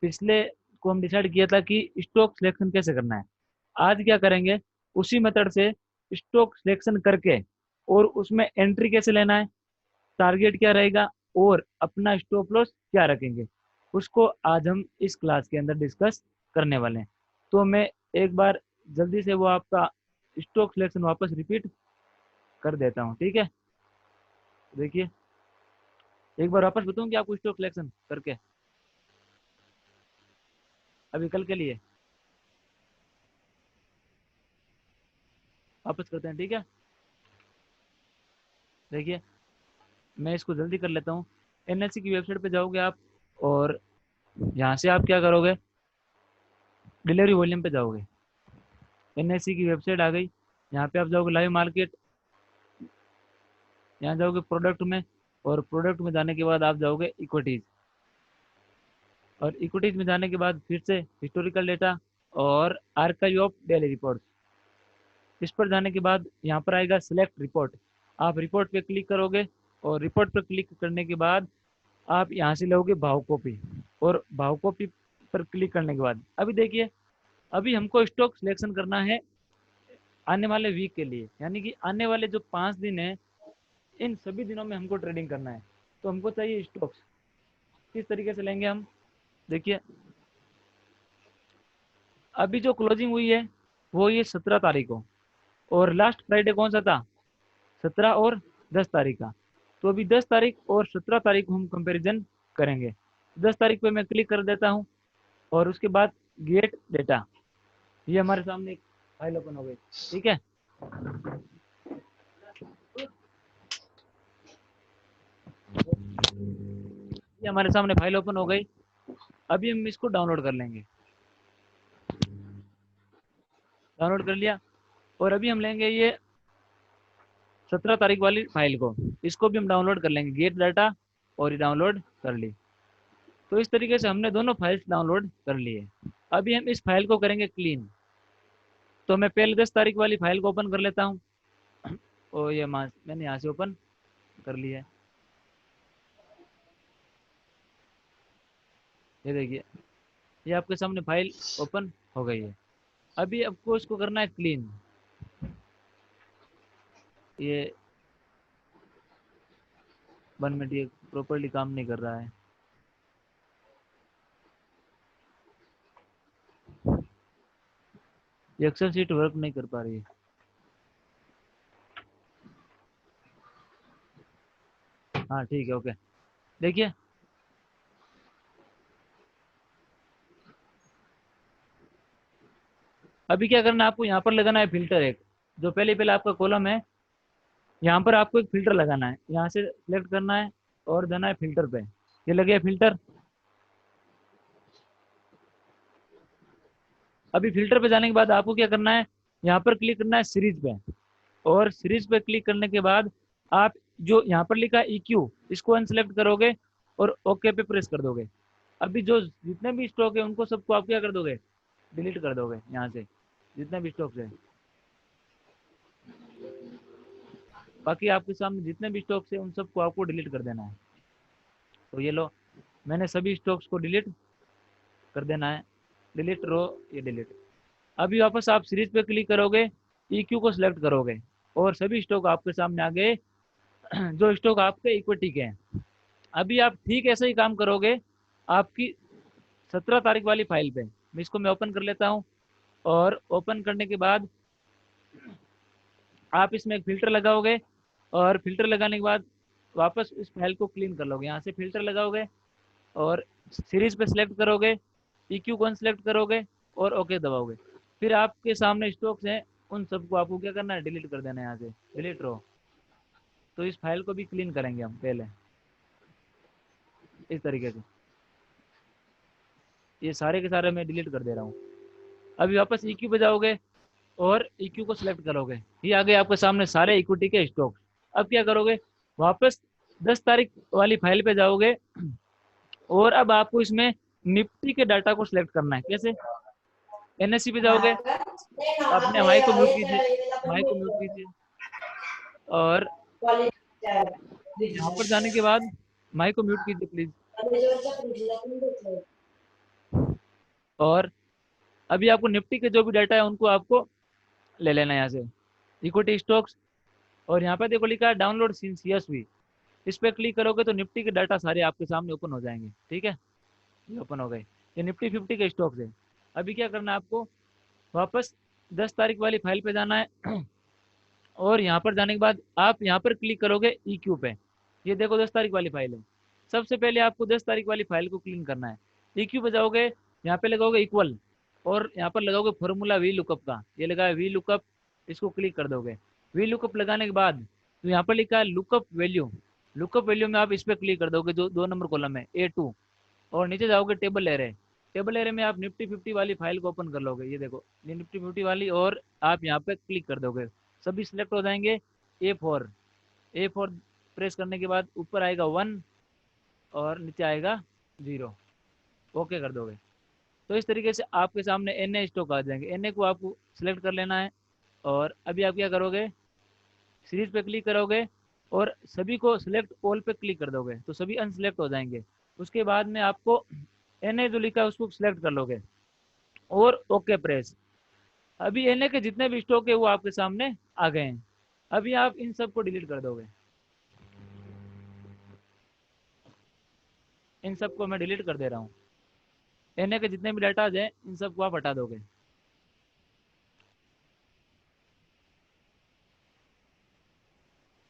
पिछले को हम डिसाइड किया था कि स्टॉक सिलेक्शन कैसे करना है। आज क्या करेंगे, उसी मेथड से स्टॉक सिलेक्शन करके और उसमें एंट्री कैसे लेना है, टारगेट क्या रहेगा और अपना स्टॉप लॉस क्या रखेंगे, उसको आज हम इस क्लास के अंदर डिस्कस करने वाले हैं। तो मैं एक बार जल्दी से वो आपका स्टॉक सिलेक्शन वापस रिपीट कर देता हूँ, ठीक है। देखिए, एक बार वापस बताऊँ कि आपको स्टॉक सिलेक्शन करके अभी कल के लिए वापस करते हैं, ठीक है। देखिए, मैं इसको जल्दी कर लेता हूँ। एनएससी की वेबसाइट पे जाओगे आप, और यहाँ से आप क्या करोगे, डिलीवरी वॉल्यूम पे जाओगे। एनएससी की वेबसाइट आ गई, यहाँ पे आप जाओगे लाइव मार्केट, यहाँ जाओगे प्रोडक्ट में, और प्रोडक्ट में जाने के बाद आप जाओगे इक्विटीज, और इक्विटीज में जाने के बाद फिर से हिस्टोरिकल डेटा और आर्काइव ऑफ डेली रिपोर्ट। इस पर जाने के बाद यहाँ पर आएगा सिलेक्ट रिपोर्ट, आप रिपोर्ट पे क्लिक करोगे, और रिपोर्ट पर क्लिक करने के बाद आप यहाँ से लोगे भाव कॉपी, और भाव कॉपी पर क्लिक करने के बाद अभी देखिए, अभी हमको स्टॉक सिलेक्शन करना है आने वाले वीक के लिए, यानी कि आने वाले जो 5 दिन है, इन सभी दिनों में हमको ट्रेडिंग करना है। तो हमको चाहिए स्टॉक्स, किस तरीके से लेंगे हम। देखिए, अभी जो क्लोजिंग हुई है वो ये 17 तारीख को, और लास्ट फ्राइडे कौन सा था, 17 और 10 तारीख का। तो अभी 10 तारीख और 17 तारीख को हम कंपैरिजन करेंगे। 10 तारीख पे मैं क्लिक कर देता हूँ, और उसके बाद गेट डेटा, ये हमारे सामने एक फाइल ओपन हो गई, ठीक है। ये हमारे सामने फाइल ओपन हो गई, अभी हम इसको डाउनलोड कर लेंगे। डाउनलोड कर लिया, और अभी हम लेंगे ये 17 तारीख वाली फाइल को, इसको भी हम डाउनलोड कर लेंगे, गेट डाटा, और ये डाउनलोड कर ली। तो इस तरीके से हमने दोनों फाइल्स डाउनलोड कर लिए। अभी हम इस फाइल को करेंगे क्लीन। तो मैं पहले 10 तारीख वाली फाइल को ओपन कर लेता हूँ, और ये मैंने यहाँ से ओपन कर लिया है। ये देखिए, ये आपके सामने फाइल ओपन हो गई है। अभी आपको इसको करना है क्लीन। ये 1 मिनट, ये प्रॉपरली काम नहीं कर रहा है। ये एक्सेल शीट वर्क नहीं कर पा रही है। हाँ ठीक है, ओके। देखिए, अभी क्या करना है, आपको यहाँ पर लगाना है फिल्टर एक, जो पहले पहले आपका कॉलम है, यहाँ पर आपको एक फिल्टर लगाना है, यहाँ से सिलेक्ट करना है और देना है फिल्टर पे। ये लगे फिल्टर। अभी फिल्टर पे जाने के बाद आपको क्या करना है, यहाँ पर क्लिक करना है सीरीज पे, और सीरीज पे क्लिक करने के बाद आप जो यहाँ पर लिखा है EQ, इसको अनसेलेक्ट करोगे और ओके पे प्रेस कर दोगे। अभी जो जितने भी स्टॉक है उनको सबको आप क्या कर दोगे, डिलीट कर दोगे यहाँ से, जितने भी स्टॉक्स है। बाकी आपके सामने जितने भी स्टॉक्स है उन सबको आपको डिलीट कर देना है। तो ये लो, मैंने सभी स्टॉक्स को डिलीट कर देना है। डिलीट रो, ये डिलीट। अभी वापस आप सीरीज पे क्लिक करोगे, EQ को सिलेक्ट करोगे, और सभी स्टॉक आपके सामने आ गए जो स्टॉक आपके इक्विटी के हैं। अभी आप ठीक ऐसे ही काम करोगे आपकी 17 तारीख वाली फाइल पे। इसको मैं ओपन कर लेता हूँ, और ओपन करने के बाद आप इसमें एक फ़िल्टर लगाओगे, और फ़िल्टर लगाने के बाद वापस इस फाइल को क्लीन कर लोगे। यहाँ से फ़िल्टर लगाओगे, और सीरीज पे सिलेक्ट करोगे, EQ को अनसेलेक्ट करोगे, और ओके दबाओगे। फिर आपके सामने स्टॉक्स हैं, उन सबको आपको क्या करना है, डिलीट कर देना है यहाँ से, डिलीट रो। तो इस फाइल को भी क्लीन करेंगे हम पहले, इस तरीके से। ये सारे के सारे मैं डिलीट कर दे रहा हूँ। अभी वापस EQ पे जाओगे, और EQ को सिलेक्ट करोगे, ये आ गए आपके सामने सारे इक्विटी के स्टॉक। अब क्या करोगे, वापस 10 तारीख वाली फाइल पे जाओगे, और अब आपको इसमें निफ्टी के डाटा को सिलेक्ट करना है। कैसे, NSE पे जाओगे, अपने माइक को म्यूट कीजिए, माइक को म्यूट कीजिए, और यहाँ पर जाने के बाद माइक को म्यूट कीजिए प्लीज। और अभी आपको निफ्टी के जो भी डाटा है उनको आपको ले लेना है यहाँ से, इक्विटी स्टॉक्स। और यहाँ पे देखो लिखा है डाउनलोड सिंस यशवी, इस पर क्लिक करोगे तो निफ्टी के डाटा सारे आपके सामने ओपन हो जाएंगे। ठीक है, ये ओपन हो गए, ये निफ्टी 50 के स्टॉक्स है। अभी क्या करना है आपको, वापस 10 तारीख वाली फाइल पे जाना है और यहाँ पर जाने के बाद आप यहाँ पर क्लिक करोगे EQ पे। ये देखो 10 तारीख वाली फाइल है। सबसे पहले आपको 10 तारीख वाली फाइल को क्लीन करना है। EQ पे जाओगे, यहाँ पे लगाओगे इक्वल और यहाँ पर लगाओगे फॉर्मूला वी लुकअप का, ये लगा है वी लुकअप, इसको क्लिक कर दोगे। वी लुकअप लगाने के बाद तो यहाँ पर लिखा है लुकअप वैल्यू, लुकअप वैल्यू में आप इस पर क्लिक कर दोगे जो 2 नंबर कॉलम है A2, और नीचे जाओगे टेबल एरे। टेबल एरे में आप निफ्टी 50 वाली फाइल को ओपन कर लोगे, ये देखो ये निफ्टी 50 वाली, और आप यहाँ पे क्लिक कर दोगे, सभी सिलेक्ट हो जाएंगे। A4 प्रेस करने के बाद ऊपर आएगा 1 और नीचे आएगा 0, ओके कर दोगे तो इस तरीके से आपके सामने NA स्टॉक आ जाएंगे। NA को आपको सिलेक्ट कर लेना है और अभी आप क्या करोगे, सीरीज पे क्लिक करोगे और सभी को सिलेक्ट ऑल पे क्लिक कर दोगे तो सभी अनसिलेक्ट हो जाएंगे। उसके बाद में आपको NA जो लिखा है उसको सिलेक्ट कर लोगे और ओके प्रेस। अभी NA के जितने भी स्टॉक है वो आपके सामने आ गए हैं। अभी आप इन सब को डिलीट कर दोगे, इन सबको मैं डिलीट कर दे रहा हूँ। NA के जितने भी डाटा हैं इन सबको आप हटा दोगे।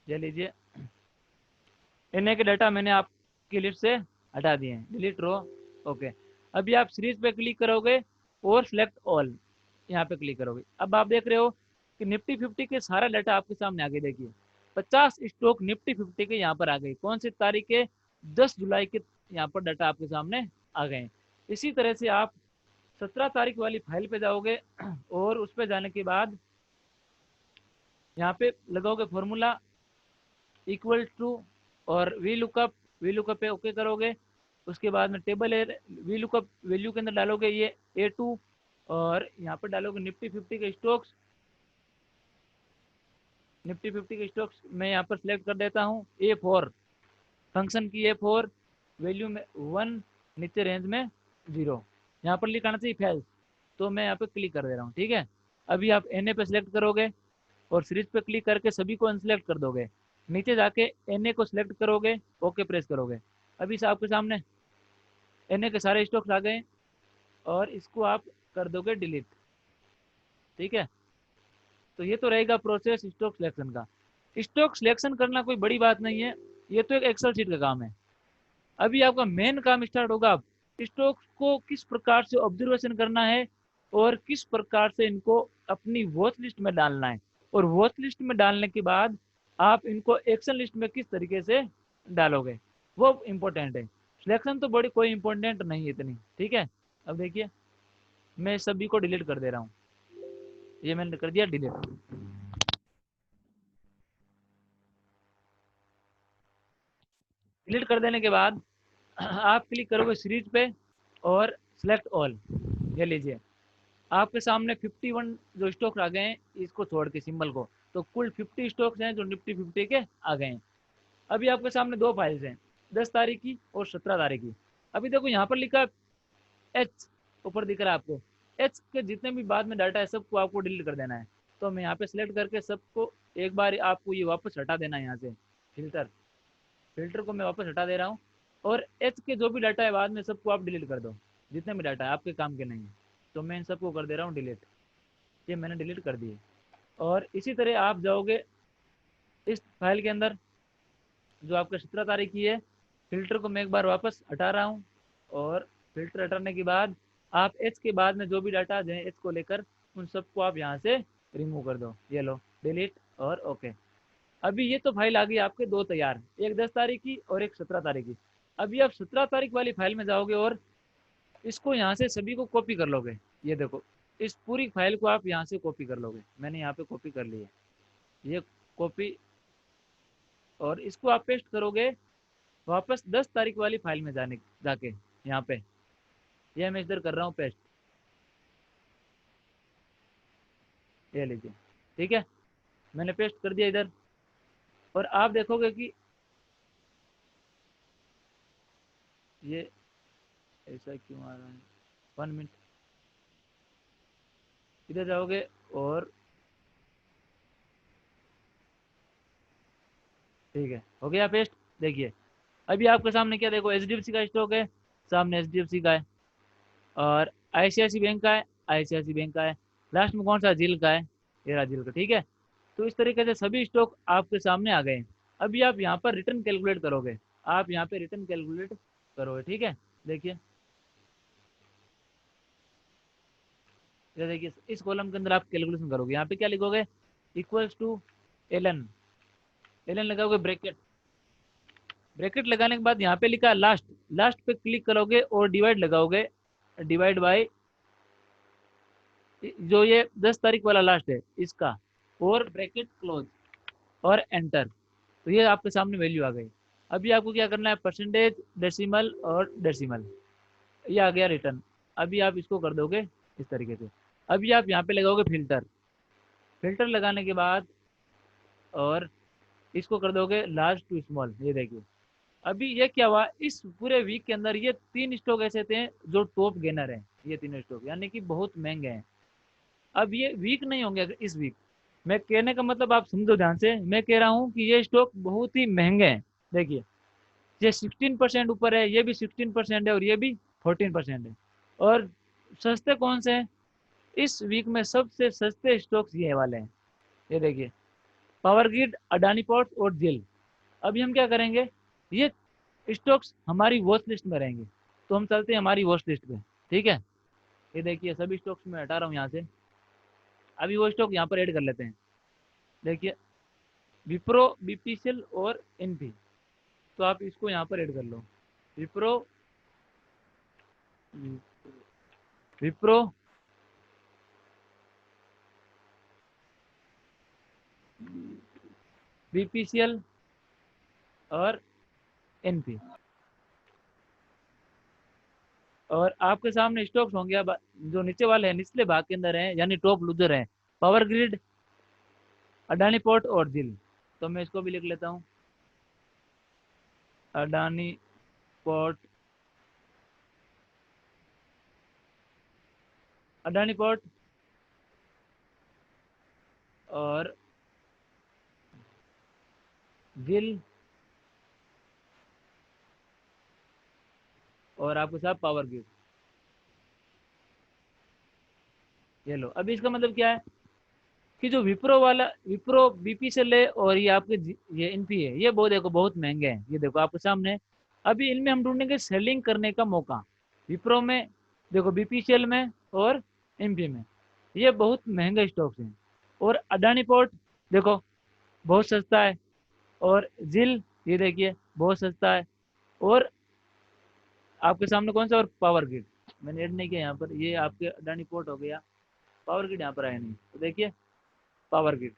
ये लीजिए, NA के डाटा मैंने आपकी लिस्ट से हटा दिए हैं, डिलीट रो, ओके। अभी आप सीरीज पे क्लिक करोगे और सिलेक्ट ऑल, यहाँ पे क्लिक करोगे। अब आप देख रहे हो कि निफ्टी 50 के सारा डाटा आपके सामने आ गए। देखिए 50 स्टॉक निफ्टी 50 के यहाँ पर आ गए, कौन सी तारीख के, 10 जुलाई के यहाँ पर डाटा आपके सामने आ गए। इसी तरह से आप 17 तारीख वाली फाइल पे जाओगे और उस पर जाने के बाद यहाँ पे लगाओगे फॉर्मूला इक्वल टू और वी लुकअप पे ओके करोगे। उसके बाद में टेबल है, वी लुकअप वैल्यू के अंदर डालोगे ये A2 और यहाँ पर डालोगे निफ्टी 50 के स्टॉक्स। निफ्टी 50 के स्टॉक्स मैं यहाँ पर सिलेक्ट कर देता हूँ A4, फंक्शन की A4, वैल्यू में 1, नीचे रेंज में 0, यहाँ पर लिखाना चाहिए फैल्स, तो मैं यहाँ पे क्लिक कर दे रहा हूँ। ठीक है, अभी आप NA पे सिलेक्ट करोगे और सीरीज पे क्लिक करके सभी को अनसिलेक्ट कर दोगे। नीचे जाके NA को सिलेक्ट करोगे, ओके प्रेस करोगे। अभी से आपके सामने NA के सारे स्टॉक्स आ गए और इसको आप कर दोगे डिलीट। ठीक है, तो ये तो रहेगा प्रोसेस स्टॉक सिलेक्शन का। स्टॉक सिलेक्शन करना कोई बड़ी बात नहीं है, ये तो एक एक्सेल शीट का काम है। अभी आपका मेन काम स्टार्ट होगा, अब स्टॉक्स को किस प्रकार से ऑब्जर्वेशन करना है और किस प्रकार से इनको अपनी वॉच लिस्ट में डालना है, और वॉच लिस्ट में डालने के बाद आप इनको एक्शन लिस्ट में किस तरीके से डालोगे, वो इम्पोर्टेंट है। सिलेक्शन तो बड़ी कोई इम्पोर्टेंट नहीं है इतनी। ठीक है, अब देखिए मैं सभी को डिलीट कर दे रहा हूँ, ये मैंने कर दिया डिलीट। डिलीट कर देने के बाद आप क्लिक करोगे सीरीज पे और सिलेक्ट ऑल। ये लीजिए आपके सामने 51 जो स्टॉक्स आ गए हैं, इसको छोड़ के सिंबल को, तो कुल 50 स्टॉक्स हैं जो निफ्टी 50 के आ गए हैं। अभी आपके सामने दो फाइल्स हैं, 10 तारीख की और 17 तारीख की। अभी देखो यहाँ पर लिखा H, ऊपर दिख रहा है आपको, H के जितने भी बाद में डाटा है सबको आपको डिलीट कर देना है। तो मैं यहाँ पे सिलेक्ट करके सबको एक बार आपको ये वापस हटा देना है, यहाँ से फिल्टर, फिल्टर को मैं वापस हटा दे रहा हूँ। और H के जो भी डाटा है बाद में सबको आप डिलीट कर दो, जितने भी डाटा है आपके काम के नहीं है। तो मैं इन सबको कर दे रहा हूँ डिलीट, ये मैंने डिलीट कर दिए। और इसी तरह आप जाओगे इस फाइल के अंदर जो आपके 17 तारीख की है, फिल्टर को मैं एक बार वापस हटा रहा हूँ। और फिल्टर हटाने के बाद आप H के बाद में जो भी डाटा है H को लेकर उन सबको आप यहाँ से रिमूव कर दो, ये लो डिलीट और ओके। अभी ये तो फाइल आ गई आपके दो तैयार, एक 10 तारीख की और एक 17 तारीख की। अभी आप 17 तारीख वाली फाइल में जाओगे और इसको यहाँ से सभी को कॉपी कर लोगे। ये देखो इस पूरी फाइल को आप यहाँ से कॉपी कर लोगे, मैंने यहाँ पे कॉपी कर ली है, ये कॉपी, और इसको आप पेस्ट करोगे वापस 10 तारीख वाली फाइल में जाने जाके यहाँ पे, ये मैं इधर कर रहा हूँ पेस्ट, ये लीजिए। ठीक है, मैंने पेस्ट कर दिया इधर। और आप देखोगे कि ये ऐसा क्यों आ रहा है, 1 मिनट, इधर जाओगे और ठीक है, हो गया पेस्ट। देखिए अभी आपके सामने क्या, देखो एचडीएफसी का स्टॉक है, सामने एचडीएफसी का है, और आईसीआईसी बैंक का है, आईसीआईसी बैंक का है, लास्ट में कौन सा, जिल का है, ये रहा जिल का। ठीक है, तो इस तरीके से सभी स्टॉक आपके सामने आ गए हैं। अभी आप यहाँ पर रिटर्न कैलकुलेट करोगे, आप यहाँ पे रिटर्न कैलकुलेट करोगे। ठीक है, देखिए ये देखिए इस कॉलम के अंदर आप कैलकुलेशन करोगे, यहाँ पे क्या लिखोगे, equals to l n, l n लगाओगे ब्रैकेट, ब्रैकेट लगाने के बाद यहाँ पे लिखा लास्ट, लास्ट पे क्लिक करोगे और डिवाइड लगाओगे, डिवाइड बाय जो ये 10 तारीख वाला लास्ट है इसका, और ब्रैकेट क्लोज और एंटर। तो ये आपके सामने वैल्यू आ गई। अभी आपको क्या करना है, परसेंटेज, डेसिमल और डेसिमल, ये आ गया रिटर्न। अभी आप इसको कर दोगे इस तरीके से। अभी आप यहाँ पे लगाओगे फिल्टर, फिल्टर लगाने के बाद और इसको कर दोगे लार्ज टू स्मॉल। ये देखिए अभी ये क्या हुआ, इस पूरे वीक के अंदर ये 3 स्टॉक ऐसे थे जो टॉप गेनर हैं, ये 3 स्टॉक यानी कि बहुत महंगे हैं। अब ये वीक नहीं होंगे अगर इस वीक, मैं कहने का मतलब आप समझो ध्यान से, मैं कह रहा हूँ कि ये स्टॉक बहुत ही महंगे हैं। देखिए ये 16% ऊपर है, ये भी 16% है, और ये भी 14% है। और सस्ते कौन से हैं, इस वीक में सबसे सस्ते स्टॉक्स ये वाले हैं। ये देखिए पावर ग्रिड, अडानी पोर्ट्स और जिल। अभी हम क्या करेंगे, ये स्टॉक्स हमारी वॉच लिस्ट में रहेंगे, तो हम चलते हैं हमारी वॉच लिस्ट पे। ठीक है, ये देखिए सभी स्टॉक्स में हटा रहा हूँ यहाँ से। अभी वो स्टॉक यहाँ पर ऐड कर लेते हैं। देखिए विप्रो, बीपीसीएल और एनपी, तो आप इसको यहाँ पर ऐड कर लो। विप्रो, विप्रो, बीपीसीएल और एनपी, और आपके सामने स्टॉक्स होंगे अब जो नीचे वाले हैं, निचले भाग के अंदर हैं, यानी टॉप लूजर हैं, पावर ग्रिड, अडानी पोर्ट और जिल। तो मैं इसको भी लिख लेता हूँ, अडानी पोर्ट, अडानी पोर्ट और जिल, और आपके साथ पावर ग्रिड। ये लो, अभी इसका मतलब क्या है कि जो विप्रो वाला, विप्रो बीपी से ले और ये आपके ये इनपी है, ये बहुत देखो बहुत महंगे हैं, ये देखो आपके सामने। अभी इनमें हम ढूंढेंगे सेलिंग करने का मौका, विप्रो में देखो, बीपीसीएल में और एमपी में, ये बहुत महंगे स्टॉक्स हैं। और अडानी पोर्ट देखो बहुत सस्ता है, और जिल ये देखिए बहुत सस्ता है, और आपके सामने कौन सा, और पावर ग्रिड मैंने ऐड नहीं किया यहाँ पर, ये आपके अडानी पोर्ट हो गया, पावर ग्रिड यहाँ पर आया नहीं, तो देखिए पावर ग्रिड,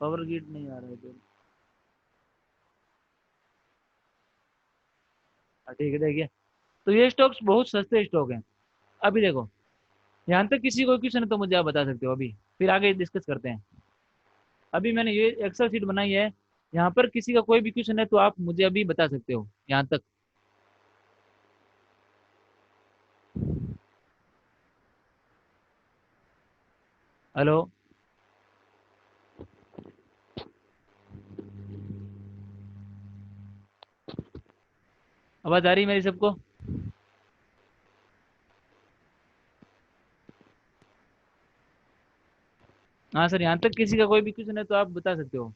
पावर ग्रिड नहीं आ रहा है तो ठीक है। देखिए तो ये स्टॉक्स बहुत सस्ते स्टॉक हैं। अभी देखो यहाँ तक किसी को क्वेश्चन है तो मुझे आप बता सकते हो, अभी फिर आगे डिस्कस करते हैं। अभी मैंने ये एक्सेल शीट बनाई है, यहाँ पर किसी का कोई भी क्वेश्चन है तो आप मुझे अभी बता सकते हो यहाँ तक। हेलो, आवाज आ रही है मेरी सबको? हाँ सर, यहाँ तक किसी का कोई भी क्वेश्चन है तो आप बता सकते हो।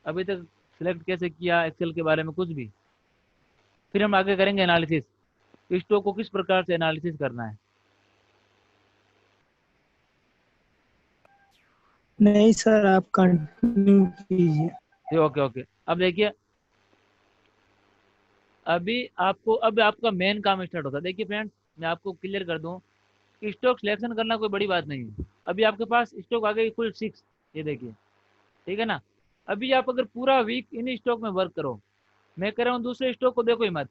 अभी तक सिलेक्ट कैसे किया एक्सेल के बारे में कुछ भी, फिर हम आगे करेंगे एनालिसिस, स्टॉक को किस प्रकार से एनालिसिस करना है। नहीं सर, आप कंटिन्यू कीजिए। जी ओके ओके। अब देखिए अभी आपको, अब आपका मेन काम स्टार्ट होता है। देखिए फ्रेंड्स, मैं आपको क्लियर कर दूं कि स्टॉक सिलेक्शन करना कोई बड़ी बात नहीं है। अभी आपके पास स्टॉक आ गई कुल 6, ये देखिए, ठीक है ना। अभी आप अगर पूरा वीक इन स्टॉक में वर्क करो, मैं कह रहा हूँ दूसरे स्टॉक को देखो ही मत,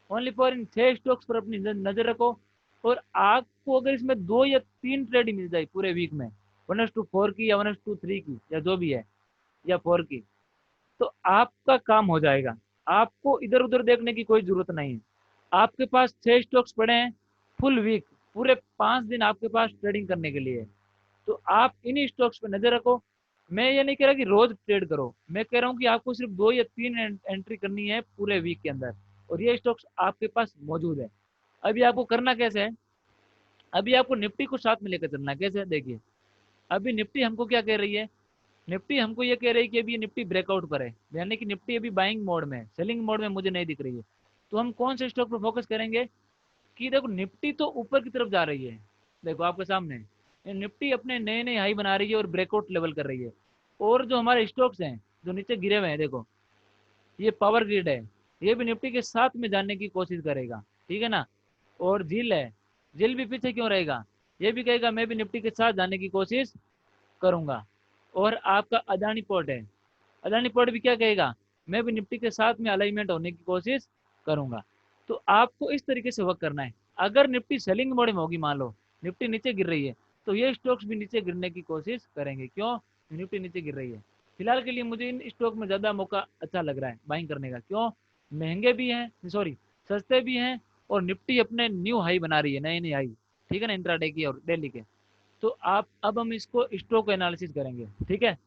ओनली फॉर इन 6 स्टॉक्स पर अपनी नजर रखो, और आपको अगर इसमें 2 या 3 ट्रेड मिल जाए पूरे वीक में, 1:4 की या 1:3 की या जो भी है, या 4 की, तो आपका काम हो जाएगा। आपको इधर उधर देखने की कोई जरूरत नहीं है। आपके पास 6 स्टॉक्स पड़े हैं, फुल वीक, पूरे 5 दिन आपके पास ट्रेडिंग करने के लिए। तो आप इन्हीं स्टॉक्स पे नजर रखो। मैं ये नहीं कह रहा कि रोज ट्रेड करो, मैं कह रहा हूँ कि आपको सिर्फ 2 या 3 एंट्री करनी है पूरे वीक के अंदर, और ये स्टॉक्स आपके पास मौजूद है। अभी आपको करना कैसे है, अभी आपको निफ्टी को साथ में लेकर चलना है। कैसे, देखिए, अभी निफ्टी हमको क्या कह रही है, निफ्टी हमको ये कह रही है कि अभी ये निफ्टी ब्रेकआउट पर है, यानी कि निफ्टी अभी बाइंग मोड में है, सेलिंग मोड में मुझे नहीं दिख रही है। तो हम कौन से स्टॉक पर फोकस करेंगे कि देखो निफ्टी तो ऊपर की तरफ जा रही है, देखो आपके सामने ये निफ्टी अपने नए नए हाई बना रही है और ब्रेकआउट लेवल कर रही है। और जो हमारे स्टॉक्स हैं जो नीचे गिरे हुए हैं, देखो ये पावर ग्रिड है, ये भी निफ्टी के साथ में जाने की कोशिश करेगा, ठीक है ना। और झील है, झील भी पीछे क्यों रहेगा, ये भी कहेगा मैं भी निफ्टी के साथ जाने की कोशिश करूंगा। और आपका अदानी पोर्ट है, अदानी पोर्ट भी क्या कहेगा, मैं भी निफ्टी के साथ में अलाइनमेंट होने की कोशिश करूंगा। तो आपको इस तरीके से वर्क करना है। अगर निफ्टी सेलिंग मोड में होगी, मान लो निफ्टी नीचे गिर रही है, तो ये स्टॉक्स भी नीचे गिरने की कोशिश करेंगे। क्यों, निफ्टी नीचे गिर रही है। फिलहाल के लिए मुझे इन स्टॉक में ज़्यादा मौका अच्छा लग रहा है बाइंग करने का। क्यों, महंगे भी हैं, सॉरी सस्ते भी हैं, और निफ्टी अपने न्यू हाई बना रही है, नई नई हाई, ठीक है ना, इंट्राडे की और डेली के। तो आप, अब हम इसको स्टॉक एनालिसिस करेंगे, ठीक है।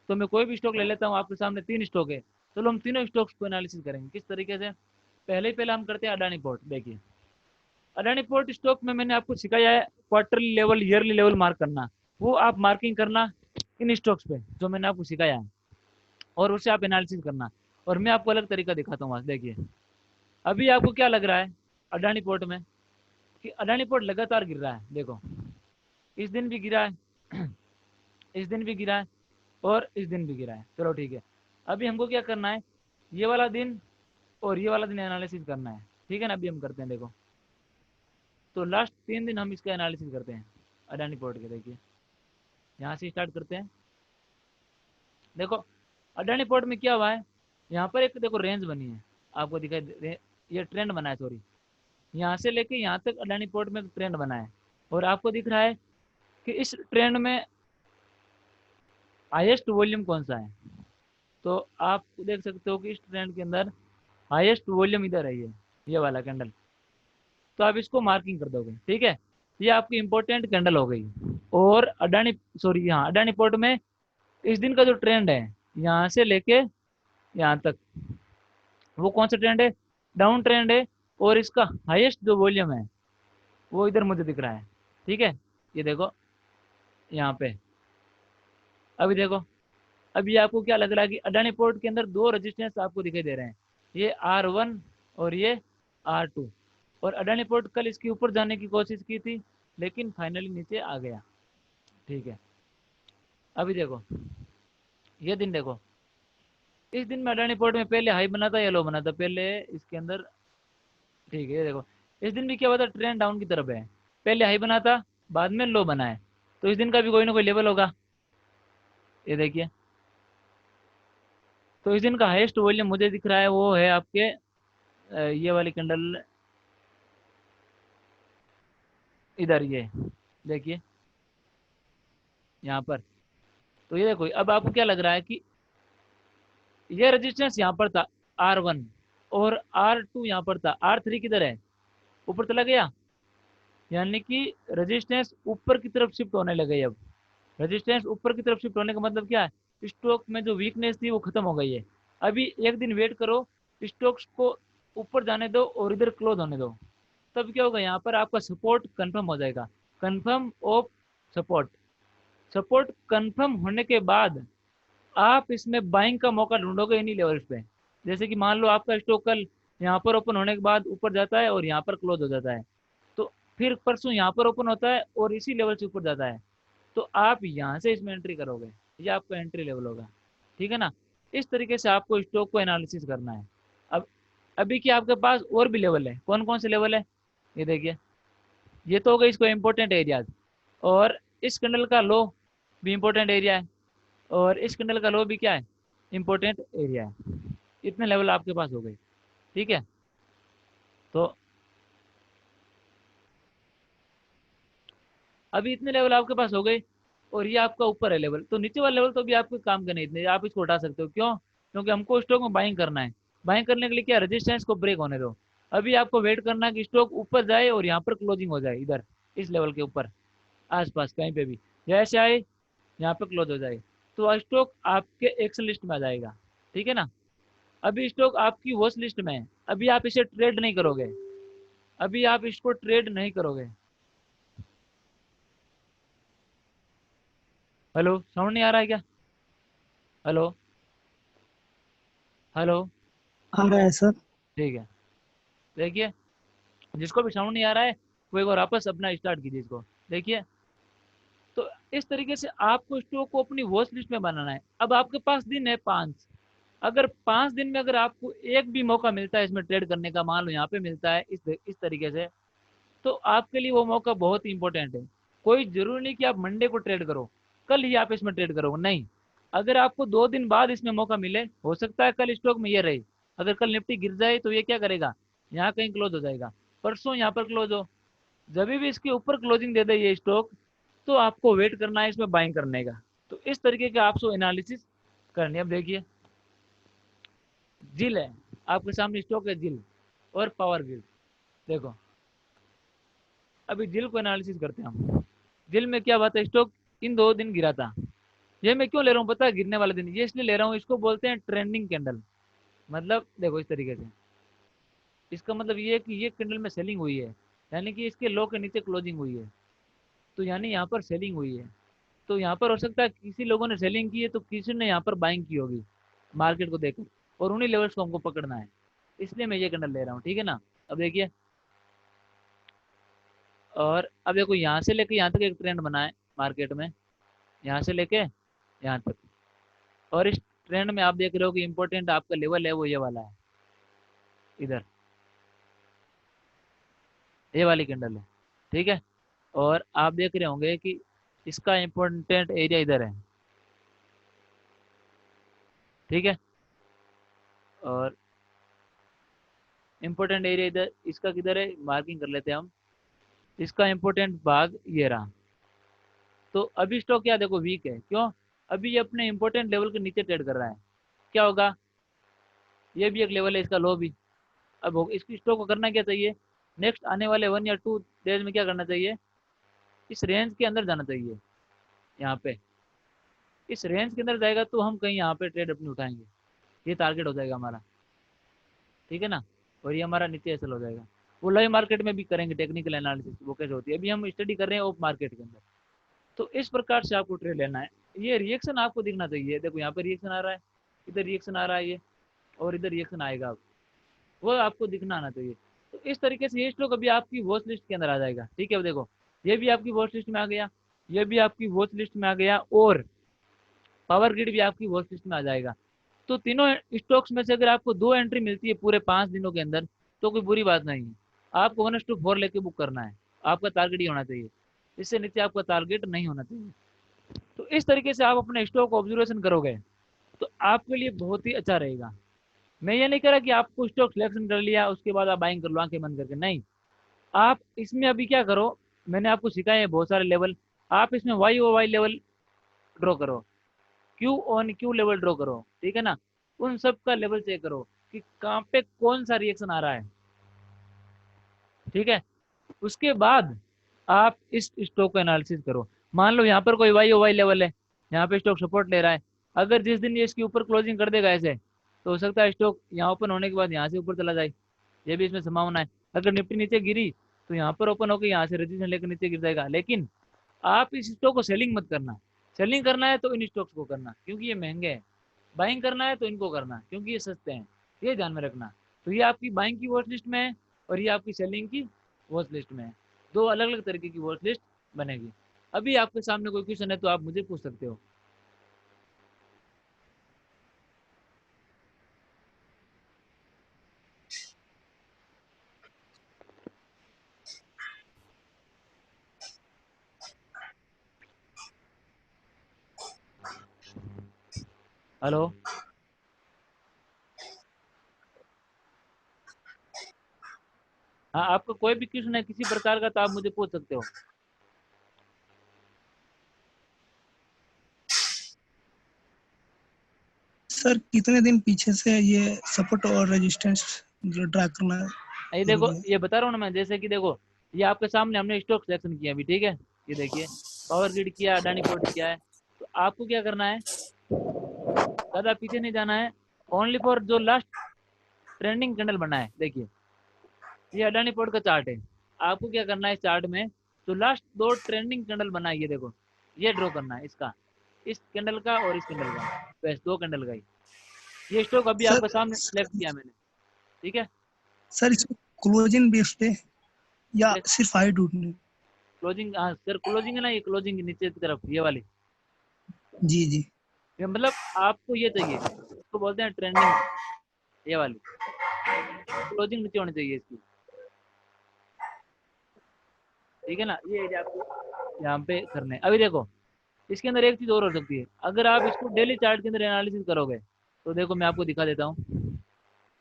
तो मैं कोई भी स्टॉक ले लेता हूँ, आपके सामने 3 स्टॉक है, चलो हम तीनों स्टॉक्स को एनालिसिस करेंगे। किस तरीके से, पहले हम करते हैं अडानी पोर्ट। देखिए, अडानी पोर्ट स्टॉक में मैंने आपको सिखाया है quarterly level, yearly level mark करना। वो आप मार्किंग करना इन स्टॉक्स पे जो मैंने आपको सिखाया है, और उसे आप एनालिसिस करना। और मैं आपको अलग तरीका दिखाता हूँ आज। देखिए, अभी आपको क्या लग रहा है अडानी पोर्ट में, कि अडानी पोर्ट लगातार गिर रहा है। देखो, इस दिन भी गिरा है, इस दिन भी गिरा है, और इस दिन भी गिरा है। चलो ठीक है, अभी हमको क्या करना है, ये वाला दिन और ये वाला दिन एनालिसिस करना है, ठीक है ना। अभी हम करते हैं, देखो, तो लास्ट 3 दिन हम इसका एनालिसिस करते हैं अडानी पोर्ट के। देखिए, यहाँ से स्टार्ट करते हैं। देखो, अडानी पोर्ट में क्या हुआ है, यहाँ पर एक देखो रेंज बनी है, आपको दिखाई ये ट्रेंड बना है, सॉरी, यहाँ से लेके यहाँ तक अडानी पोर्ट में ट्रेंड बना है। और आपको दिख रहा है कि इस ट्रेंड में हाईएस्ट वॉल्यूम कौन सा है। तो आप देख सकते हो कि इस ट्रेंड के अंदर हाईएस्ट वॉल्यूम इधर है, ये वाला कैंडल। तो आप इसको मार्किंग कर दोगे, ठीक है। ये आपकी इंपॉर्टेंट कैंडल हो गई। और अडानी, सॉरी, यहाँ अडानी पोर्ट में इस दिन का जो ट्रेंड है, यहाँ से लेके यहाँ तक, वो कौन सा ट्रेंड है, डाउन ट्रेंड है। और इसका हाईएस्ट जो वॉल्यूम है वो इधर मुझे दिख रहा है, ठीक है। ये देखो यहाँ पे, अभी देखो, अभी आपको क्या लग रहा है कि अडानी पोर्ट के अंदर 2 रेजिस्टेंस आपको दिखाई दे रहे हैं, ये R1 और ये R2। और अडानी पोर्ट कल इसके ऊपर जाने की कोशिश की थी, लेकिन फाइनली नीचे आ गया, ठीक है। अभी देखो, ये दिन देखो, इस दिन में अडानी पोर्ट में पहले हाई बना था या लो बना था पहले इसके अंदर, ठीक है। ये देखो, इस दिन भी क्या हुआ था, ट्रेंड डाउन की तरफ है, पहले हाई बना था, बाद में लो बना है। तो इस दिन का भी कोई ना कोई लेवल होगा, ये देखिए। तो इस दिन का हाईएस्ट वॉल्यूम मुझे दिख रहा है, वो है आपके ये वाली कैंडल, इधर, ये देखिए यहाँ पर। तो ये देखो, अब आपको क्या लग रहा है कि ये रेजिस्टेंस यहाँ पर था, R1, और R2 यहाँ पर था, R3 किधर है, ऊपर चला गया। यानी कि रेजिस्टेंस ऊपर की तरफ शिफ्ट होने लगे अब। रेजिस्टेंस ऊपर की तरफ शिफ्ट होने का मतलब क्या है, स्टॉक में जो वीकनेस थी वो खत्म हो गई है। अभी एक दिन वेट करो, स्टॉक्स को ऊपर जाने दो और इधर क्लोज होने दो, तब क्या होगा, यहाँ पर आपका सपोर्ट कंफर्म हो जाएगा, confirm of support. Support confirm होने के बाद आप इसमें बाइंग का मौका ढूंढोगे इन्हीं लेवल्स पे। जैसे कि मान लो आपका स्टॉक कल यहाँ पर ओपन होने के बाद ऊपर जाता है और यहाँ पर क्लोज हो जाता है, तो फिर परसों यहाँ पर ओपन होता है और इसी लेवल से ऊपर जाता है, तो आप यहाँ से इसमें एंट्री करोगे, ये आपका एंट्री लेवल होगा, ठीक है ना। इस तरीके से आपको स्टॉक को एनालिसिस करना है। अब अभी क्या आपके पास और भी लेवल है, कौन कौन से लेवल है, ये देखिए। ये तो हो गई इसको इम्पोर्टेंट एरियाज, और इस कैंडल का लो भी इम्पोर्टेंट एरिया है, और इस कैंडल का लो भी क्या है, इम्पोर्टेंट एरिया है। इतने लेवल आपके पास हो गए, ठीक है। तो अभी इतने लेवल आपके पास हो गए, और ये आपका ऊपर है लेवल, तो नीचे वाला लेवल तो भी आपके काम का नहीं, इतने आप इसको उठा सकते हो। क्यों? क्योंकि हमको स्टॉक में बाइंग करना है। बाइंग करने के लिए क्या, रेजिस्टेंस को ब्रेक होने दो। अभी आपको वेट करना है कि स्टॉक ऊपर जाए और यहाँ पर क्लोजिंग हो जाए, इधर इस लेवल के ऊपर आसपास कहीं पे भी, जैसे आए यहाँ पे क्लोज हो जाए, तो स्टॉक आपके एक्शन लिस्ट में आ जाएगा। ठीक है ना? अभी स्टॉक आपकी वॉच लिस्ट में है, अभी आप इसे ट्रेड नहीं करोगे, अभी आप इसको ट्रेड नहीं करोगे। हेलो, साउंड नहीं आ रहा है क्या? हेलो? हेलो? आ रहा है सर। ठीक है, देखिए, जिसको भी साउंड नहीं आ रहा है वो एक बार वापस अपना स्टार्ट कीजिए इसको। देखिए, तो इस तरीके से आपको स्टॉक को अपनी वॉच लिस्ट में बनाना है। अब आपके पास दिन है 5, अगर 5 दिन में अगर आपको एक भी मौका मिलता है इसमें ट्रेड करने का, मान लो यहाँ पे मिलता है इस तरीके से, तो आपके लिए वो मौका बहुत ही इंपॉर्टेंट है। कोई जरूरी नहीं कि आप मंडे को ट्रेड करो, कल ही आप इसमें ट्रेड करो, नहीं। अगर आपको 2 दिन बाद इसमें मौका मिले, हो सकता है कल स्टॉक में ये रहे, अगर कल निफ्टी गिर जाए तो ये क्या करेगा, यहाँ कहीं क्लोज हो जाएगा, परसों यहाँ पर क्लोज हो, जब भी इसके ऊपर क्लोजिंग दे दे ये स्टॉक, तो आपको वेट करना है इसमें बाइंग करने का। तो इस तरीके का आपको एनालिसिस करनी है। अब देखिए, जिल है आपके सामने, स्टॉक है जिल और पावर ग्रिड। देखो, अभी जिल को एनालिसिस करते हैं हम। जिल में क्या बात है, स्टॉक इन 2 दिन गिरा था। ये मैं क्यों ले रहा हूँ पता है, गिरने वाले दिन ये इसलिए ले रहा हूँ, इसको बोलते हैं ट्रेंडिंग कैंडल। मतलब देखो इस तरीके से, इसका मतलब ये है कि ये कैंडल में सेलिंग हुई है, यानी कि इसके लो के नीचे क्लोजिंग हुई है, तो यानी यहाँ पर सेलिंग हुई है। तो यहाँ पर हो सकता है किसी लोगों ने सेलिंग की है, तो किसी ने यहाँ पर बाइंग की होगी मार्केट को देखकर, और उन्हीं लेवल्स को हमको पकड़ना है, इसलिए मैं ये कैंडल ले रहा हूँ। ठीक है ना? अब देखिए, और अब देखो यहाँ से लेके यहाँ तक एक ट्रेंड बना है मार्केट में, यहाँ से लेके यहाँ तक, और इस ट्रेंड में आप देख रहे हो कि इंपॉर्टेंट आपका लेवल है वो ये वाला है, इधर ये वाली कैंडल है। ठीक है? और आप देख रहे होंगे कि इसका इंपॉर्टेंट एरिया इधर है। ठीक है? और इंपॉर्टेंट एरिया इधर, इसका किधर है, मार्किंग कर लेते हैं हम। इसका इंपॉर्टेंट भाग ये रहा। तो अभी स्टॉक क्या देखो वीक है, क्यों? अभी ये अपने इंपॉर्टेंट लेवल के नीचे ट्रेड कर रहा है। क्या होगा, ये भी एक लेवल है इसका लो भी। अब इसकी स्टॉक को करना क्या चाहिए, नेक्स्ट आने वाले 1 या 2 डेज में क्या करना चाहिए, इस रेंज के अंदर जाना चाहिए। यहाँ पे इस रेंज के अंदर जाएगा तो हम कहीं यहाँ पे ट्रेड अपनी उठाएंगे, ये टारगेट हो जाएगा हमारा। ठीक है ना? और ये हमारा नीचे एसल हो जाएगा। वो लाइव मार्केट में भी करेंगे टेक्निकल एनालिसिस, वो कैसे होती है, अभी हम स्टडी कर रहे हैं ऑफ मार्केट के अंदर। तो इस प्रकार से आपको ट्रेड लेना है। ये रिएक्शन आपको दिखना चाहिए, देखो यहाँ पे रिएक्शन आ रहा है, इधर रिएक्शन आ रहा है ये, और इधर रिएक्शन आएगा, वो आपको दिखना आना चाहिए। तो इस तरीके से ये स्टॉक अभी आपकी वॉच लिस्ट के अंदर आ जाएगा। ठीक है? अब देखो, ये भी आपकी वॉच लिस्ट में आ गया, ये भी आपकी वॉच लिस्ट में आ गया, और पावर ग्रिड भी आपकी वॉच लिस्ट में आ जाएगा। तो तीनों स्टॉक्स में से अगर आपको 2 एंट्री मिलती है पूरे 5 दिनों के अंदर, तो कोई बुरी बात नहीं है। आपको 1:4 लेके बुक करना है, आपका टारगेट ही होना चाहिए, इससे नीचे आपका टारगेट नहीं होना चाहिए। तो इस तरीके से आप अपने स्टॉक ऑब्जर्वेशन करोगे तो आपके लिए बहुत ही अच्छा रहेगा। मैं ये नहीं कह रहा कि आपको स्टॉक सिलेक्शन कर लिया उसके बाद आप बाइंग कर लो आंखें बंद करके, नहीं। आप इसमें अभी क्या करो, मैंने आपको सिखाए हैं बहुत सारे लेवल, आप इसमें Y O Y level draw करो, Q on Q level draw करो। ठीक है ना? उन सब का लेवल चेक करो कि कहाँ पे कौन सा रिएक्शन आ रहा है। ठीक है? उसके बाद आप इस स्टॉक को एनालिसिस करो। मान लो यहाँ पर कोई वाई ओ वाई लेवल है, यहाँ पे स्टॉक सपोर्ट ले रहा है, अगर जिस दिन ये इसके ऊपर क्लोजिंग कर देगा ऐसे, तो हो सकता है स्टॉक यहाँ ओपन होने के बाद यहाँ से ऊपर चला जाए, ये भी इसमें संभावना है। अगर निफ्टी नीचे गिरी तो यहाँ पर ओपन होकर यहाँ से रजिस्ट्रेशन लेकर नीचे गिर जाएगा। लेकिन आप इस स्टॉक को सेलिंग मत करना, सेलिंग करना है तो इन स्टॉक्स को करना क्योंकि ये महंगे हैं, बाइंग करना है तो इनको करना क्योंकि ये सस्ते हैं, ये ध्यान में रखना। तो ये आपकी बाइंग की वॉच लिस्ट में है और ये आपकी सेलिंग की वॉच लिस्ट में है, दो अलग अलग तरीके की वॉच लिस्ट बनेगी। अभी आपके सामने कोई क्वेश्चन है तो आप मुझे पूछ सकते हो। हेलो? हाँ, आपका कोई भी क्वेश्चन है किसी प्रकार का तो आप मुझे पूछ सकते हो। सर कितने दिन पीछे से ये सपोर्ट और रेजिस्टेंस जो ड्रा करना ये देखो, जरूरी है? ये बता रहा हूँ ना मैं, जैसे कि देखो ये आपके सामने हमने स्टॉक सिलेक्शन किया अभी, ठीक है। ये देखिए, पावर ग्रिड किया, अडानी पोर्ट किया है। तो आपको क्या करना है, ज़्यादा पीछे नहीं जाना है, ओनली फॉर जो लास्ट ट्रेंडिंग कैंडल बना है। देखिए ये अडानी पोर्ट का चार्ट है। आपको क्या करना है, इस चार्ट में जो लास्ट दो ट्रेंडिंग कैंडल बना है, ये देखो, ये ड्रॉ करना है इसका, इस कैंडल का और इस कैंडल का, बस दो कैंडल का ही। ये स्टॉक अभी सर आपके सामने सिलेक्ट किया मैंने, ठीक है। सर इसमें क्लोजिंग बेस पे या ये सिर्फ हाई टूटने? क्लोजिंग, हाँ सर क्लोजिंग है ना, ये क्लोजिंग नीचे की तरफ ये वाली। जी जी। ये मतलब आपको ये चाहिए, इसको बोलते हैं ट्रेंडिंग, ये वाली क्लोजिंग नीचे होनी चाहिए इसकी, ठीक है ना। ये एरिया आपको यहाँ पे करने हैं। अभी देखो इसके अंदर एक चीज़ और हो सकती है, अगर आप इसको डेली चार्ट के अंदर एनालिसिस करोगे, तो देखो मैं आपको दिखा देता हूँ।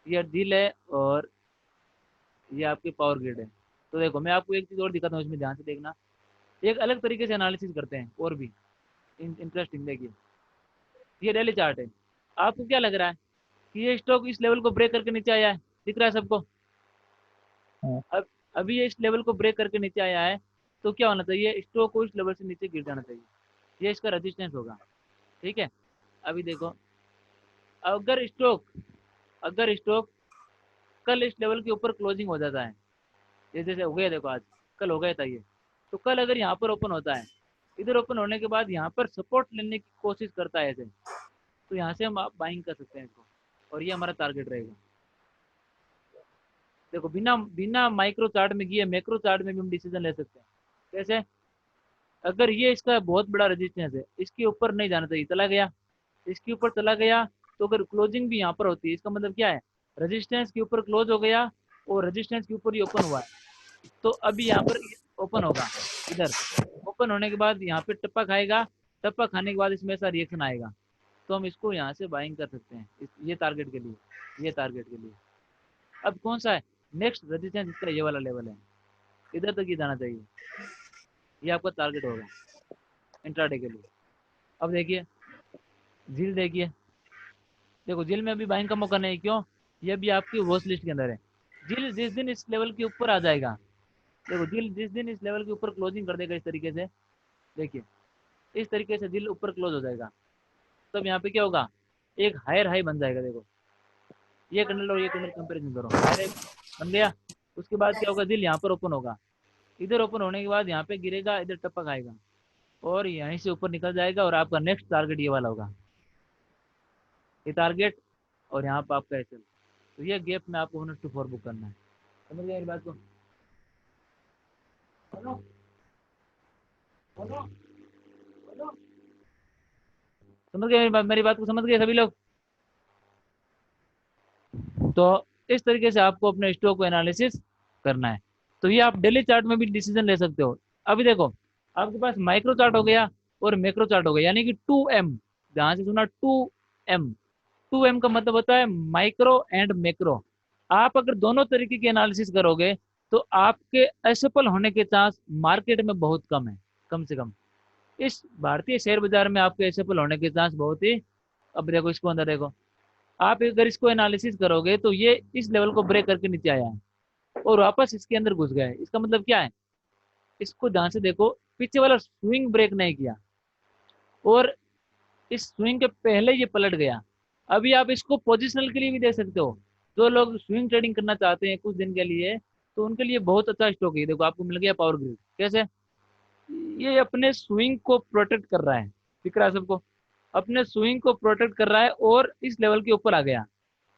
ये डील है और ये आपकी पावर ग्रिड है। तो देखो मैं आपको एक चीज़ और दिखाता हूँ, इसमें ध्यान से देखना। एक अलग तरीके से एनालिसिस करते हैं और भी इंटरेस्टिंग। देखिए ये डेली चार्ट है, आपको क्या लग रहा है कि ये स्टॉक इस लेवल को ब्रेक करके नीचे आया है, दिख रहा है सबको। हाँ। अब अभी ये इस लेवल को ब्रेक करके नीचे आया है, तो क्या होना चाहिए, स्टॉक को इस लेवल से नीचे गिर जाना चाहिए, ये इसका रजिस्टेंस होगा, ठीक है। अभी देखो, अगर स्टॉक अगर स्टॉक कल इस लेवल के ऊपर क्लोजिंग हो जाता है, ये जैसे हो गया, देखो आज कल हो गया था ये, तो कल अगर यहाँ पर ओपन होता है, इधर ओपन होने के बाद यहाँ पर सपोर्ट लेने की कोशिश करता है ऐसे, तो यहाँ से हम बाइंग कर सकते हैं इसको, और ये हमारा टारगेट रहेगा। देखो बिना बिना माइक्रो चार्ट में किए मैक्रो चार्ट में भी हम डिसीजन ले सकते हैं। कैसे, अगर ये इसका बहुत बड़ा रेजिस्टेंस है, इसके ऊपर नहीं जाना चाहिए, चला गया, इसके ऊपर चला गया, तो अगर क्लोजिंग भी यहाँ पर होती है, इसका मतलब क्या है, रेजिस्टेंस के ऊपर क्लोज हो गया और रेजिस्टेंस के ऊपर ही ओपन हुआ है, तो अभी यहाँ पर ओपन होगा, इधर ओपन होने के बाद यहाँ पे टप्पा खाएगा, टप्पा खाने के बाद इसमें ऐसा रिएक्शन आएगा, तो हम इसको यहाँ से बाइंग कर सकते हैं ये टारगेट के लिए, ये टारगेट के लिए। अब कौन सा है नेक्स्ट रेजिस्टेंस, इसका ये वाला लेवल है, इधर तक ही जाना चाहिए, ये आपका टारगेट होगा इंट्राडे के लिए। अब देखिए झील, देखिए देखो झील में अभी बाइंग का मौका नहीं, क्यों, ये भी आपकी वॉच लिस्ट के अंदर है। झील जिस दिन इस लेवल के ऊपर आ जाएगा, देखो झील जिस दिन इस लेवल के ऊपर क्लोजिंग कर देगा इस तरीके से, देखिए इस तरीके से झील ऊपर क्लोज हो जाएगा, तब यहाँ पे क्या होगा, एक हायर हाई बन जाएगा। देखो ये कैंडल और ये कैंडल कंपेरिजन करो, हायर हाई बन गया, उसके बाद क्या होगा, झील यहाँ पर ओपन होगा, इधर ओपन होने के बाद यहाँ पे गिरेगा, इधर टपक आएगा और यहीं से ऊपर निकल जाएगा, और आपका नेक्स्ट टारगेट ये वाला होगा, ये टारगेट, और यहाँ पर आपका एसएल। तो ये गैप में आपको 1:4 बुक करना है, समझ गए मेरी बात को। बोलो बोलो बोलो, समझ गए मेरी बात को, समझ गए सभी लोग। तो इस तरीके से आपको अपने स्टॉक को एनालिसिस करना है। तो ये आप डेली चार्ट में भी डिसीजन ले सकते हो। अभी देखो आपके पास माइक्रो चार्ट हो गया और मैक्रो चार्ट हो गया, यानी कि 2M, ध्यान से सुना, 2M। 2M का मतलब होता है माइक्रो एंड मैक्रो। आप अगर दोनों तरीके की एनालिसिस करोगे, तो आपके असफल होने के चांस मार्केट में बहुत कम है, कम से कम इस भारतीय शेयर बाजार में आपके असफल होने के चांस बहुत ही। अब देखो इसको अंदर देखो, आप अगर इसको एनालिसिस करोगे, तो ये इस लेवल को ब्रेक करके नीचे आया है और वापस इसके अंदर घुस गया है, इसका मतलब क्या है, इसको ध्यान से देखो, पीछे वाला स्विंग ब्रेक नहीं किया और इस स्विंग के पहले ये पलट गया। अभी आप इसको पोजिशनल के लिए भी दे सकते हो, जो लोग स्विंग ट्रेडिंग करना चाहते हैं कुछ दिन के लिए, तो उनके लिए बहुत अच्छा स्टॉक है। देखो आपको मिल गया पावर ग्रिड, कैसे, ये अपने स्विंग को प्रोटेक्ट कर रहा है, दिख रहा है सबको, अपने स्विंग को प्रोटेक्ट कर रहा है और इस लेवल के ऊपर आ गया।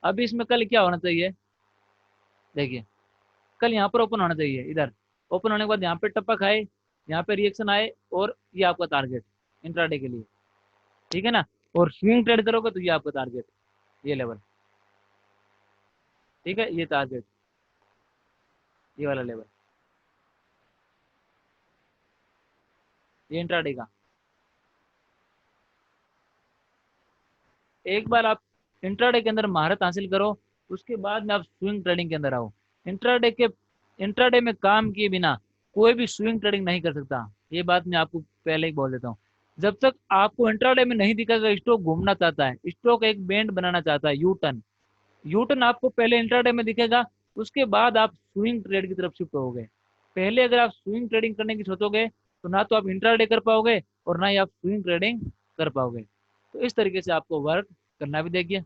अभी इसमें कल क्या होना चाहिए, देखिए कल यहाँ पर ओपन होना चाहिए, इधर ओपन होने के बाद यहाँ पे टप्पा खाए, यहाँ पे रिएक्शन आए, और ये आपका टारगेट इंट्राडे के लिए, ठीक है ना। और स्विंग ट्रेड करोगे तो ये आपका टारगेट, ये लेवल, ठीक है, ये टारगेट, ये वाला लेवल, ये इंट्राडे का। एक बार आप इंट्राडे के अंदर महारत हासिल करो, उसके बाद में आप स्विंग ट्रेडिंग के अंदर आओ। इंट्राडे के इंट्राडे में काम किए बिना कोई भी स्विंग ट्रेडिंग नहीं कर सकता, ये बात मैं आपको पहले ही बोल देता हूँ। जब तक आपको इंट्राडे में नहीं दिखेगा स्टॉक घूमना चाहता है, स्टॉक एक बैंड बनाना चाहता है, यू टर्न, यू टर्न आपको पहले इंट्राडे में दिखेगा, उसके बाद आप स्विंग ट्रेड की तरफ शिफ्ट होगे। पहले अगर आप स्विंग ट्रेडिंग करने की सोचोगे तो ना तो आप इंट्राडे कर पाओगे और ना ही आप स्विंग ट्रेडिंग कर पाओगे। तो इस तरीके से आपको वर्क करना भी देखिए।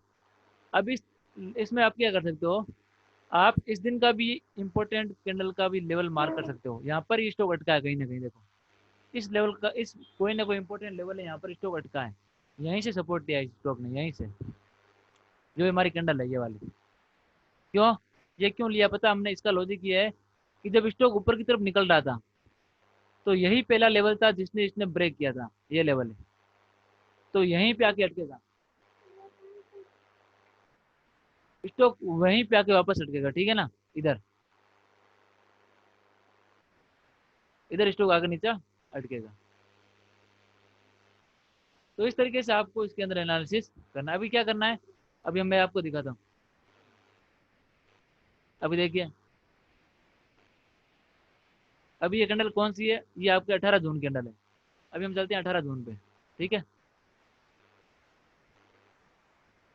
अब इसमें आप क्या कर सकते हो, आप इस दिन का भी इंपॉर्टेंट कैंडल का भी लेवल मार्क कर सकते हो। यहाँ पर ही स्टॉक अटका है कहीं ना कहीं, देखो इस लेवल का, इस कोई ना कोई इंपॉर्टेंट लेवल है, यहाँ पर स्टॉक अटका है, यहीं से सपोर्ट दिया है स्टॉक ने, यहीं से जो हमारी कैंडल है ये वाली। क्यों, ये क्यों लिया पता, हमने इसका लॉजिक ये है कि जब स्टॉक ऊपर की तरफ निकल रहा था तो यही पहला लेवल था जिसने इसने ब्रेक किया था, ये लेवल है, तो यहीं पे आके अटकेगा स्टॉक, वहीं पे आके वापस अटकेगा, ठीक है ना। इधर इधर स्टॉक आगे नीचे अटकेगा। तो इस तरीके से आपको इसके अंदर एनालिसिस करना है। अभी क्या करना है, अभी मैं आपको दिखाता हूँ। अभी देखिए, अभी ये कैंडल कौन सी है, ये आपके 18 जून कैंडल है। अभी हम चलते हैं 18 जून पे, ठीक है।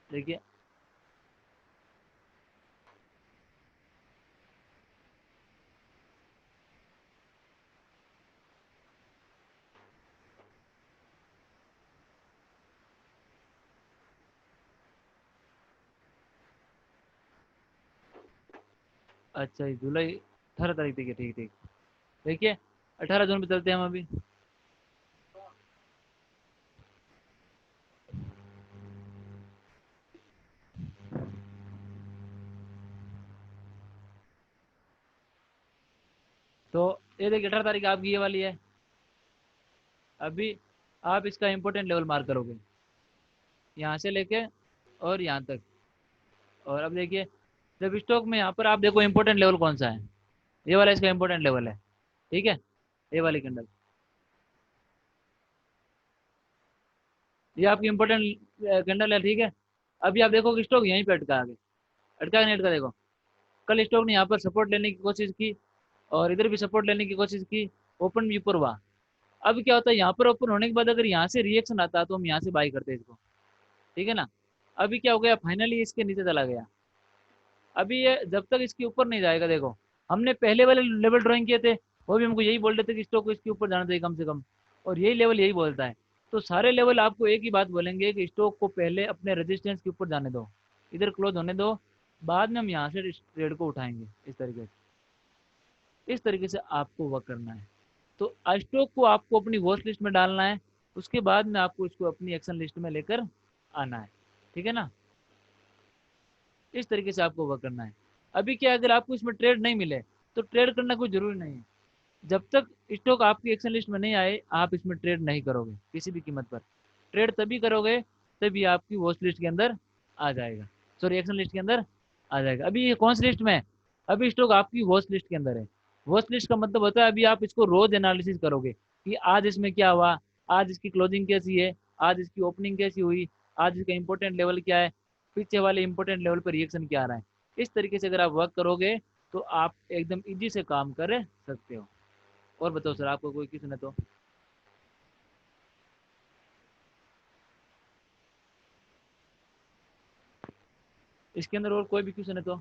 देखिए, अच्छा ये जुलाई 18 तारीख, ठीक है, ठीक ठीक। देखिए 18 जून पे चलते हैं हम अभी। तो ये देखिए 18 तारीख आपकी ये वाली है। अभी आप इसका इंपॉर्टेंट लेवल मार्क करोगे, यहाँ से लेके और यहाँ तक। और अब देखिए, जब स्टॉक में यहाँ पर आप देखो इंपॉर्टेंट लेवल कौन सा है, ये वाला इसका इंपॉर्टेंट लेवल है, ठीक है, ये वाली कैंडल, ये आपकी इंपॉर्टेंट कैंडल है, ठीक है। अभी आप देखो कि स्टॉक यहीं पे अटका, आगे अटका नहीं अटका, देखो कल स्टॉक ने यहाँ पर सपोर्ट लेने की कोशिश की और इधर भी सपोर्ट लेने की कोशिश की, ओपन भी ऊपर हुआ। अब क्या होता है, यहाँ पर ओपन होने के बाद अगर यहाँ से रिएक्शन आता तो हम यहाँ से बाई करते हैं इसको, ठीक है ना। अभी क्या हो गया, फाइनली इसके नीचे चला गया। अभी ये जब तक इसके ऊपर नहीं जाएगा, देखो हमने पहले वाले लेवल ड्राइंग किए थे, वो भी हमको यही बोल रहे थे कि स्टॉक को इसके ऊपर जाना चाहिए कम से कम, और यही लेवल यही बोलता है। तो सारे लेवल आपको एक ही बात बोलेंगे कि स्टॉक को पहले अपने रेजिस्टेंस के ऊपर जाने दो, इधर क्लोज होने दो, बाद में हम यहाँ से ट्रेड को उठाएंगे। इस तरीके से आपको वर्क करना है। तो स्टॉक को आपको अपनी वॉच लिस्ट में डालना है, उसके बाद में आपको इसको अपनी एक्शन लिस्ट में लेकर आना है, ठीक है ना। इस तरीके से आपको वर्क करना है। अभी क्या, अगर आपको इसमें ट्रेड नहीं मिले तो ट्रेड करना कोई जरूरी नहीं है। जब तक स्टॉक आपकी एक्शन लिस्ट में नहीं आए आप इसमें ट्रेड नहीं करोगे किसी भी कीमत पर। ट्रेड तभी करोगे तभी आपकी वॉच लिस्ट के अंदर आ जाएगा, सॉरी एक्शन लिस्ट के अंदर आ जाएगा। अभी ये कौन सी लिस्ट में है, अभी स्टॉक आपकी वॉच लिस्ट के अंदर है। वॉच लिस्ट का मतलब होता है अभी आप इसको रोज एनालिसिस करोगे कि आज इसमें क्या हुआ, आज इसकी क्लोजिंग कैसी है, आज इसकी ओपनिंग कैसी हुई, आज इसका इंपॉर्टेंट लेवल क्या है, पीछे वाले इंपॉर्टेंट लेवल पर रिएक्शन क्या आ रहा है। इस तरीके से अगर आप वर्क करोगे तो आप एकदम इजी से काम कर सकते हो। और बताओ सर, आपको कोई क्वेश्चन है तो। इसके अंदर और कोई भी क्वेश्चन है तो।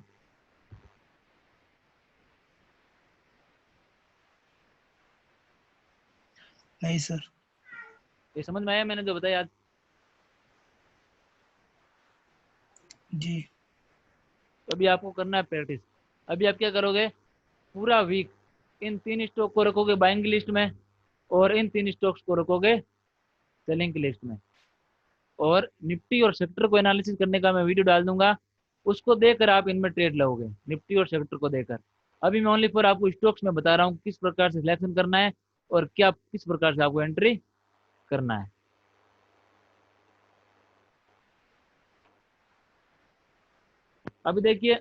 नहीं सर। ये समझ में आया मैंने जो बताया आज। जी। तो अभी आपको करना है प्रैक्टिस। अभी आप क्या करोगे, पूरा वीक इन 3 स्टॉक को रखोगे बाइंग की लिस्ट में, और इन 3 स्टॉक्स को रखोगे सेलिंग की लिस्ट में। और निफ्टी और सेक्टर को एनालिसिस करने का मैं वीडियो डाल दूंगा, उसको देकर आप इनमें ट्रेड लोगे, निफ्टी और सेक्टर को देकर। अभी मैं ओनली फॉर आपको स्टॉक्स में बता रहा हूँ किस प्रकार से सिलेक्शन करना है और क्या किस प्रकार से आपको एंट्री करना है। अभी देखिए,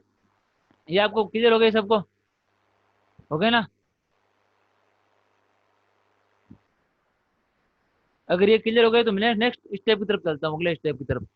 ये आपको क्लियर हो गया सबको, हो गए ना। अगर ये क्लियर हो गए तो मैं नेक्स्ट स्टेप की तरफ चलता हूँ, अगले स्टेप की तरफ।